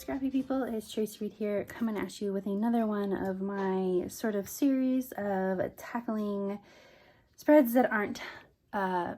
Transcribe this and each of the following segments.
scrappy people, it's Tracy Reed here, coming at you with another one of my sort of series of tackling spreads that aren't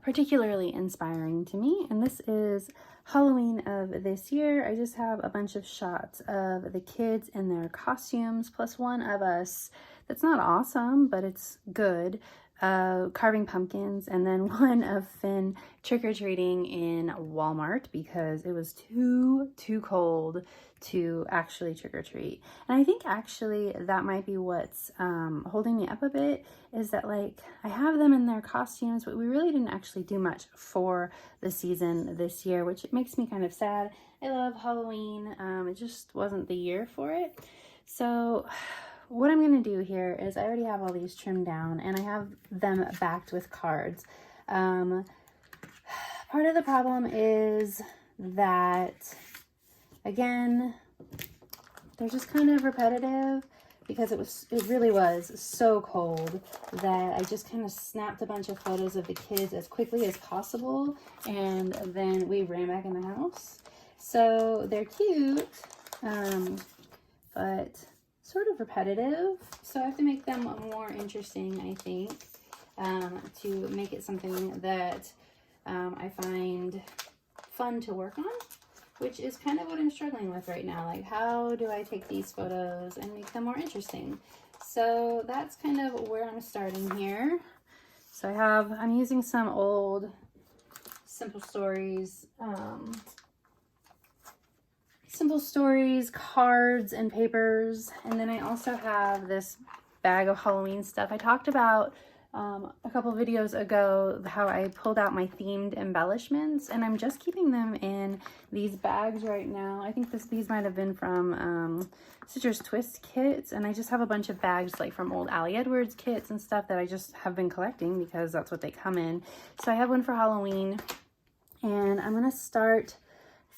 particularly inspiring to me. And this is Halloween of this year. I just have a bunch of shots of the kids in their costumes, plus one of us that's not awesome, but it's good, carving pumpkins, and then one of Finn trick-or-treating in Walmart because it was too cold to actually trick-or-treat. And I think actually that might be what's holding me up a bit, is that like I have them in their costumes, but we really didn't actually do much for the season this year, which makes me kind of sad. I love Halloween. It just wasn't the year for it. So what I'm going to do here is I already have all these trimmed down and I have them backed with cards. Part of the problem is that, again, they're just kind of repetitive because it really was so cold that I just kind of snapped a bunch of photos of the kids as quickly as possible, and then we ran back in the house. So they're cute, but sort of repetitive, so I have to make them more interesting, I think, to make it something that I find fun to work on, which is kind of what I'm struggling with right now. Like, how do I take these photos and make them more interesting? So that's kind of where I'm starting here. So I'm using some old Simple Stories cards and papers, and then I also have this bag of Halloween stuff. I talked about a couple videos ago how I pulled out my themed embellishments, and I'm just keeping them in these bags right now. I think these might have been from Citrus Twist kits, and I just have a bunch of bags like from old Allie Edwards kits and stuff that I just have been collecting because that's what they come in. So I have one for Halloween, and I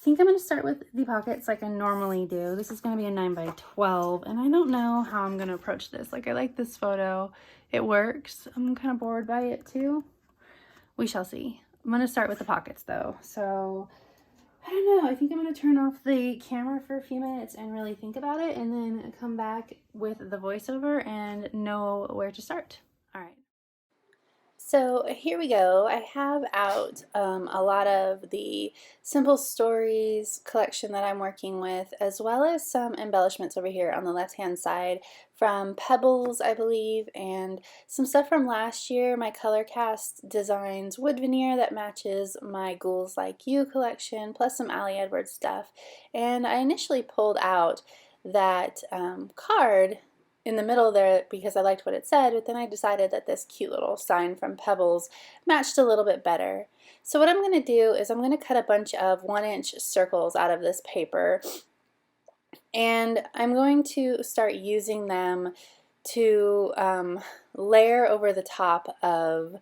think I'm going to start with the pockets like I normally do. This is going to be a 9x12, and I don't know how I'm going to approach this. Like, I like this photo. It works. I'm kind of bored by it too. We shall see. I'm going to start with the pockets though. So, I don't know. I think I'm going to turn off the camera for a few minutes and really think about it, and then come back with the voiceover and know where to start. All right. So here we go. I have out a lot of the Simple Stories collection that I'm working with, as well as some embellishments over here on the left-hand side from Pebbles, I believe, and some stuff from last year, my Color Cast Designs wood veneer that matches my Ghouls Like You collection, plus some Allie Edwards stuff. And I initially pulled out that card in the middle there because I liked what it said, but then I decided that this cute little sign from Pebbles matched a little bit better. So what I'm going to do is I'm going to cut a bunch of 1-inch circles out of this paper, and I'm going to start using them to layer over the top of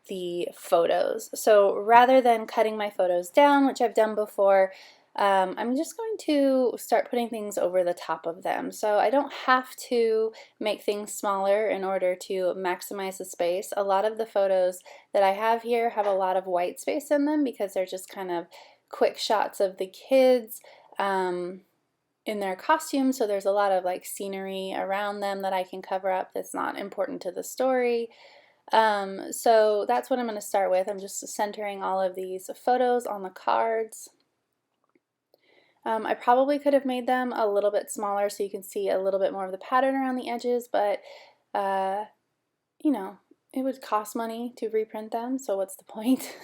the photos. So rather than cutting my photos down, which I've done before, I'm just going to start putting things over the top of them. So I don't have to make things smaller in order to maximize the space. A lot of the photos that I have here have a lot of white space in them because they're just kind of quick shots of the kids in their costumes. So there's a lot of like scenery around them that I can cover up that's not important to the story. So that's what I'm going to start with. I'm just centering all of these photos on the cards. I probably could have made them a little bit smaller so you can see a little bit more of the pattern around the edges, but you know, it would cost money to reprint them, so what's the point?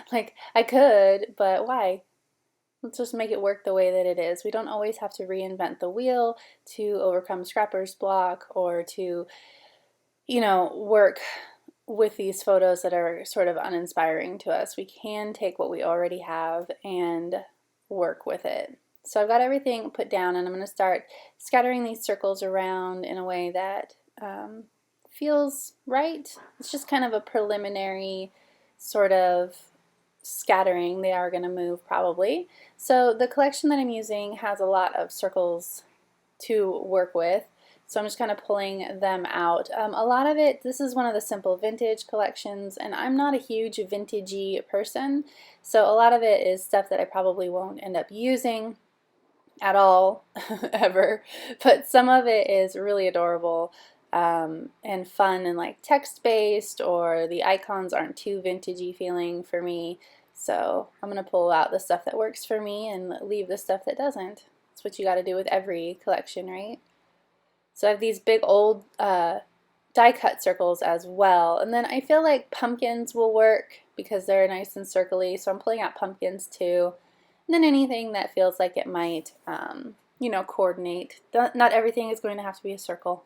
Like, I could, but why? Let's just make it work the way that it is. We don't always have to reinvent the wheel to overcome scrapper's block or to, you know, work with these photos that are sort of uninspiring to us. We can take what we already have and work with it. So I've got everything put down, and I'm going to start scattering these circles around in a way that feels right. It's just kind of a preliminary sort of scattering. They are going to move probably. So the collection that I'm using has a lot of circles to work with. So I'm just kind of pulling them out. A lot of it, this is one of the Simple Vintage collections, and I'm not a huge vintagey person, so a lot of it is stuff that I probably won't end up using. at all ever, but some of it is really adorable and fun and like text-based, or the icons aren't too vintagey feeling for me. So I'm going to pull out the stuff that works for me and leave the stuff that doesn't. That's what you got to do with every collection, right? So I have these big old die cut circles as well. And then I feel like pumpkins will work because they're nice and circly. So I'm pulling out pumpkins too. And then anything that feels like it might, you know, coordinate. Not everything is going to have to be a circle.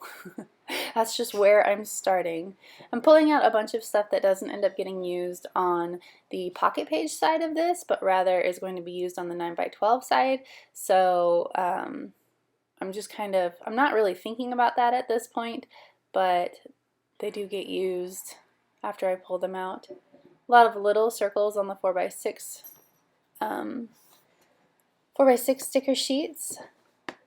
That's just where I'm starting. I'm pulling out a bunch of stuff that doesn't end up getting used on the pocket page side of this, but rather is going to be used on the 9x12 side. So I'm just kind of, I'm not really thinking about that at this point, but they do get used after I pull them out. A lot of little circles on the 4x6 4x6 sticker sheets,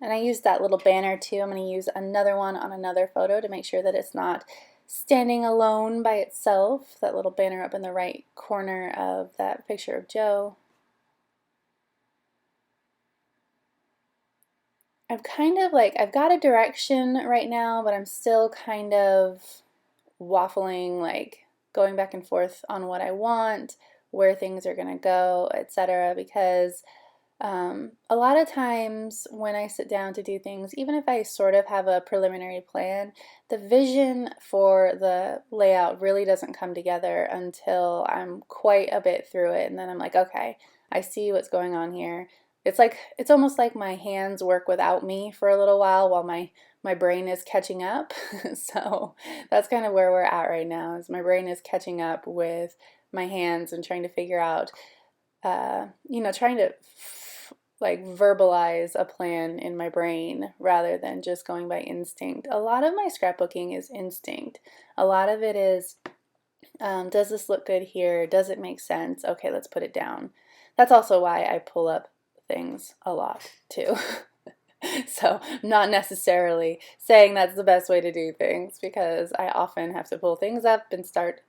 and I used that little banner too. I'm going to use another one on another photo to make sure that it's not standing alone by itself. That little banner up in the right corner of that picture of Joe. I'm kind of like, I've got a direction right now, but I'm still kind of waffling, like going back and forth on what I want, where things are going to go, etc. Because a lot of times when I sit down to do things, even if I sort of have a preliminary plan, the vision for the layout really doesn't come together until I'm quite a bit through it, and then I'm like, okay, I see what's going on here. It's almost like my hands work without me for a little while my brain is catching up. So that's kind of where we're at right now, is my brain is catching up with my hands and trying to figure out, you know, trying to like verbalize a plan in my brain rather than just going by instinct. A lot of my scrapbooking is instinct. A lot of it is, does this look good here? Does it make sense? Okay, let's put it down. That's also why I pull up things a lot too. So I'm not necessarily saying that's the best way to do things, because I often have to pull things up and start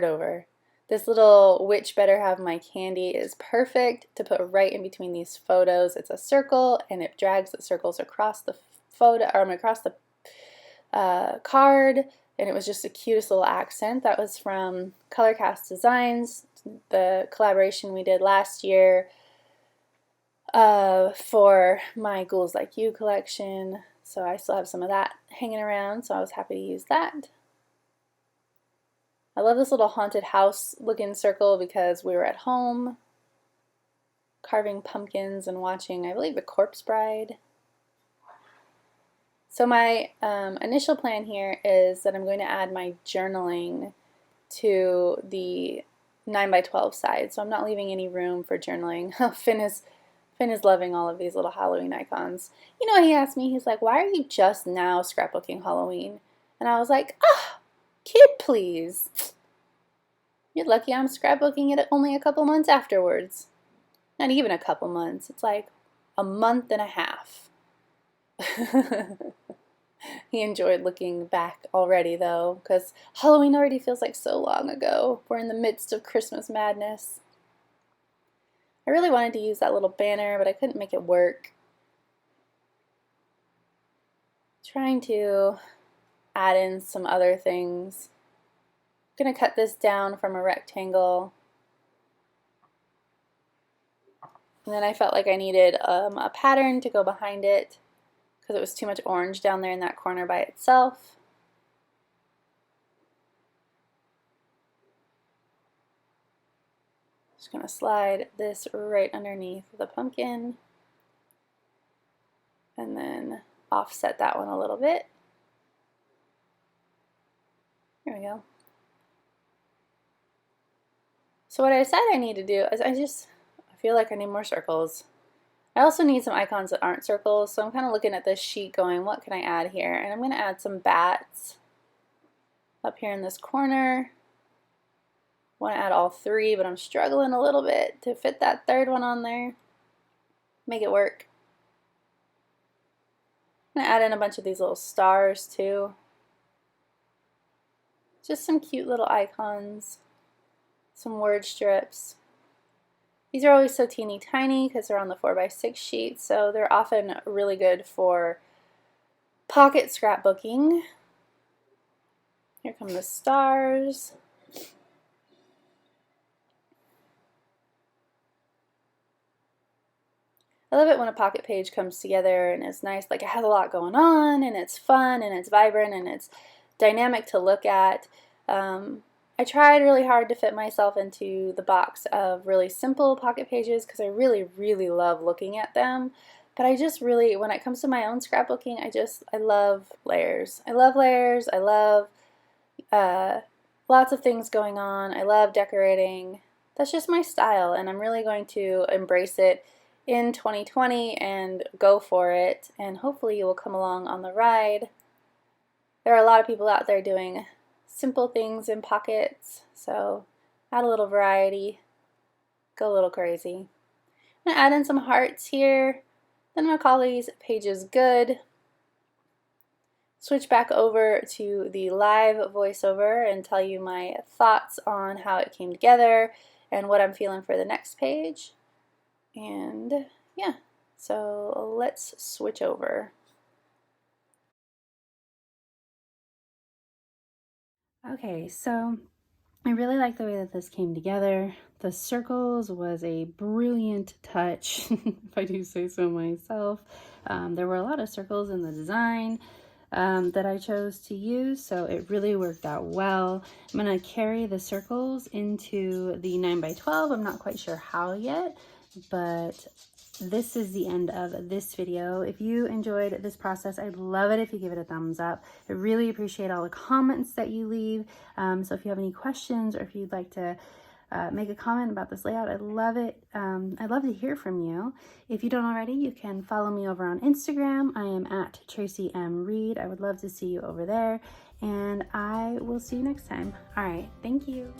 over. This little which better have my candy is perfect to put right in between these photos. It's a circle and it drags the circles across the photo, or across the card, and it was just the cutest little accent. That was from Color Cast Designs, the collaboration we did last year for my Ghouls Like You collection. So I still have some of that hanging around, so I was happy to use that. I love this little haunted house looking circle because we were at home carving pumpkins and watching, I believe, The Corpse Bride. So my initial plan here is that I'm going to add my journaling to the 9x12 side, so I'm not leaving any room for journaling. Finn is loving all of these little Halloween icons. You know, he asked me, he's like, why are you just now scrapbooking Halloween? And I was like, ah, kid, please. You're lucky I'm scrapbooking it only a couple months afterwards. Not even a couple months. It's like a month and a half. He enjoyed looking back already, though, because Halloween already feels like so long ago. We're in the midst of Christmas madness. I really wanted to use that little banner, but I couldn't make it work. Trying to add in some other things. I'm going to cut this down from a rectangle. And then I felt like I needed a pattern to go behind it because it was too much orange down there in that corner by itself. Just going to slide this right underneath the pumpkin and then offset that one a little bit. There we go. So what I decided I need to do is I feel like I need more circles. I also need some icons that aren't circles, so I'm kind of looking at this sheet going, what can I add here? And I'm going to add some bats up here in this corner. I want to add all three, but I'm struggling a little bit to fit that third one on there. Make it work. I'm going to add in a bunch of these little stars too. Just some cute little icons. Some word strips. These are always so teeny tiny because they're on the 4x6 sheet, so they're often really good for pocket scrapbooking. Here come the stars. I love it when a pocket page comes together and it's nice, like it has a lot going on and it's fun and it's vibrant and it's dynamic to look at. I tried really hard to fit myself into the box of really simple pocket pages because I really love looking at them. But I just really, when it comes to my own scrapbooking, I love layers. I love layers. I love lots of things going on. I love decorating. That's just my style, and I'm really going to embrace it in 2020 and go for it, and hopefully you will come along on the ride. There are a lot of people out there doing simple things in pockets, so add a little variety, go a little crazy. I'm going to add in some hearts here, then I'm going to call these pages good. Switch back over to the live voiceover and tell you my thoughts on how it came together and what I'm feeling for the next page. And yeah, so let's switch over. Okay, so I really like the way that this came together. The circles was a brilliant touch, if I do say so myself. There were a lot of circles in the design that I chose to use, so it really worked out well. I'm going to carry the circles into the 9x12. I'm not quite sure how yet, but this is the end of this video. If you enjoyed this process, I'd love it if you give it a thumbs up. I really appreciate all the comments that you leave. So if you have any questions or if you'd like to make a comment about this layout, I'd love it. I'd love to hear from you. If you don't already, you can follow me over on Instagram. I am at Tracy M. Reed. I would love to see you over there, and I will see you next time. All right, thank you.